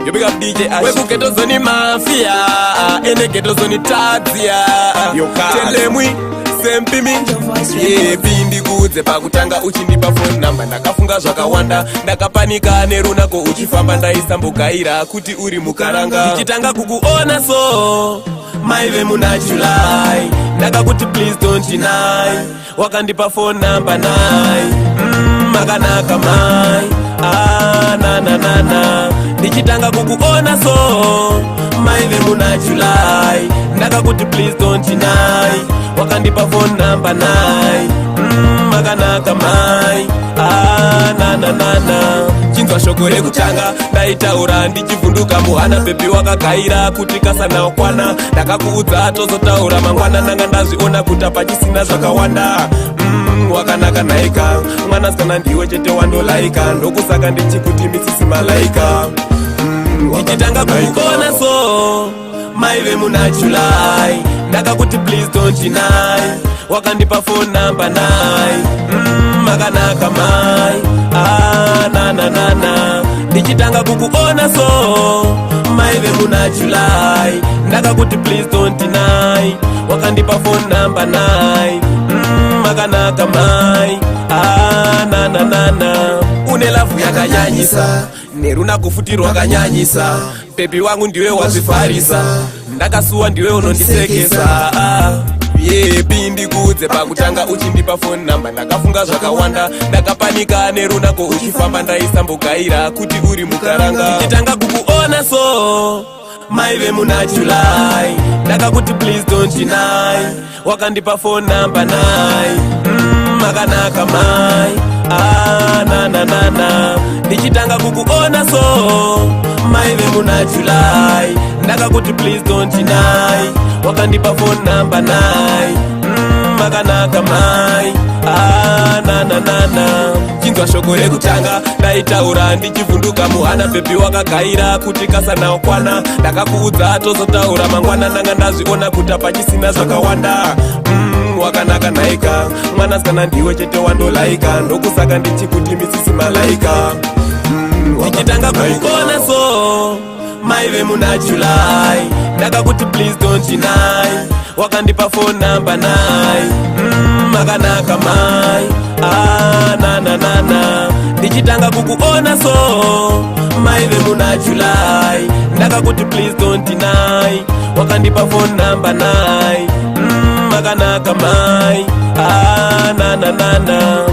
You big up DJ Ash. We get us on the mafia, and get us on the Tadzia. You can't tell them we sempi mi. Yeah, bindi kudze pakutanga uchindipa phone number. Ndakafunga zvakawanda, ndakapanika nerunako uchifamba ndaisambukaira kuti uri mukaranga. Ndichitanga kukuona so maive muna July. Ndakakuti please don't deny. Wakandipa phone number 9. Makanaka mai. Na. Ndichitanga kukuona so maive muna July. Ndakakuti please don't deny. Wakandipa phone number 9. Makanaka mai. Na. Chinzwa shoko rekutanga ndaitaura ndichivhunduka muhana bebi wakagaira kuti kasana okwana. Ndakakuudza tozotaura mangwana nanga ndazviona kuta pachisina zvakawanda. Wakanaka naika mwana sikana ndiwe chete wandolaika ndokusaka ndichikuti misisi malaika. Ndichitanga kukona so maive muna July. Ndakakuti please don't deny. Wakandipa phone number 9. Makanaka mai. Na. Ndichitanga kukuona so maive muna July. Ndakakuti please don't deny. Wakandipa phone number 9. Makanaka mai. Na. Une lafu yakanyanyisa nerunako futi rwakanyanyisa. Baby wangu ndiwe wazvifarisa, ndakasuwa ndiwe unondisekesa. Yeah, bindi kudze pakutanga uchindipa phone number. Ndakafunga zvakawanda, ndakapanika nerunako uchifamba ndaisambukaira kuti uri mukaranga. Ndichitanga kukuona so maive muna July. Ndakakuti please don't deny. Wakandipa phone number 9. Makanaka mai. Na. Ndichitanga kukuona so maive muna July. Ndakakuti please don't deny. Wakandipa phone number 9. Makanaka mai. Na. Chinzwa shoko rekutanga ndaitaura ndichivhunduka muhana bebi wakagaira kuti kasana okwana. Ndakakuudza tozotaura mangwana nanga ndazviona kuta pachisina zvakawanda. Wakanaka naika mwana sikana ndiwe chete wandolaika ndokusaka ndichikuti misisi malaika. Ndichitanga kukona so maive muna July. Ndakakuti please don't deny. Wakandipa phone number 9. Makanaka mai. Na. Ndichitanga kukuona so maive muna July. Ndakakuti please don't deny. Wakandipa phone number 9. Makanaka mai. Na.